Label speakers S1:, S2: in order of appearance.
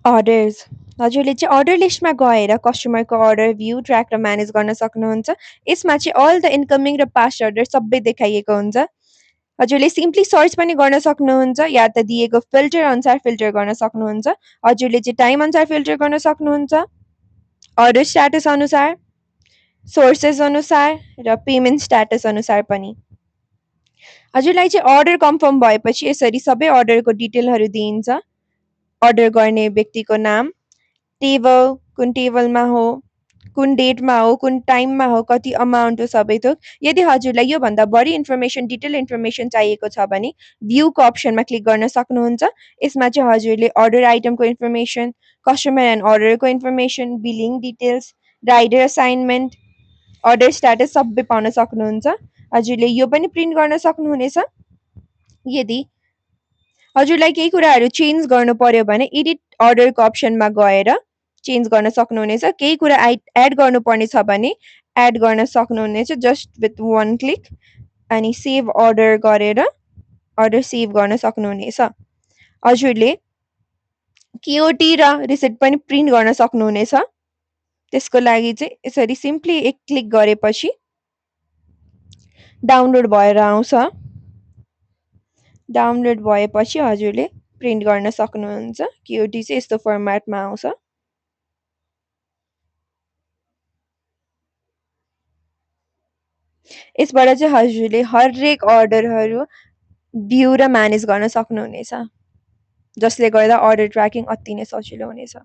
S1: Orders हजुरले चाहिँ order लिस्टमा गएर कस्टमरको अर्डर भ्यू ट्र्याक र म्यानेज गर्न सक्नुहुन्छ। यसमा चाहिँ अल द इन्कमिङ र पास्ट अर्डर सबै देखाइएको हुन्छ। हजुरले सिम्पली सर्च पनि गर्न सक्नुहुन्छ या त दिएको फिल्टर अनुसार फिल्टर गर्न सक्नुहुन्छ। हजुरले चाहिँ टाइम अनुसार फिल्टर गर्न सक्नुहुन्छ, अर्डर स्ट्याटस अनुसार, सोर्सेस अनुसार र पेमेन्ट स्ट्याटस अनुसार पनि। हजुरलाई चाहिँ अर्डर कन्फर्म भएपछि यसरी सबै अर्डरको डिटेलहरू दिइन्छ। अर्डर गर्ने व्यक्तिको नाम, टेबल कुन टेबलमा हो, कुन डेटमा हो, कुन टाइममा हो, कति अमाउन्ट हो, सबै थोक। यदि हजुरलाई योभन्दा बढी इन्फर्मेसन डिटेल इन्फर्मेसन चाहिएको छ भने भ्यूको अप्सनमा क्लिक गर्न सक्नुहुन्छ। यसमा चाहिँ हजुरले अर्डर आइटमको इन्फर्मेसन, कस्टमर एन्ड अर्डरको information, billing details, rider assignment, order status सबै पाउन सक्नुहुन्छ। हजुरले यो पनि प्रिन्ट गर्न सक्नुहुनेछ। यदि हजुरलाई केही कुराहरू चेन्ज गर्नु पर्यो भने एडिट अर्डरको अप्सनमा गएर चेन्ज गर्न सक्नुहुनेछ। केही कुरा एड गर्नुपर्ने छ भने एड गर्न सक्नुहुनेछ जस्ट विथ वान क्लिक, अनि सेभ अर्डर गरेर अर्डर सेभ गर्न सक्नुहुनेछ। हजुरले केओटी र रिसिप्ट पनि प्रिन्ट गर्न सक्नुहुनेछ। त्यसको लागि चाहिँ यसरी सिम्पली एक क्लिक गरेपछि डाउनलोड भएर आउँछ। डाउनलोड भएपछि हजुरले प्रिन्ट गर्न सक्नुहुन्छ। केओटी चाहिँ यस्तो फर्मेटमा आउँछ। यसबाट चाहिँ हजुरले हरेक अर्डरहरू भ्यू र म्यानेज गर्न सक्नुहुनेछ, जसले गर्दा अर्डर ट्र्याकिङ अति नै सजिलो हुनेछ।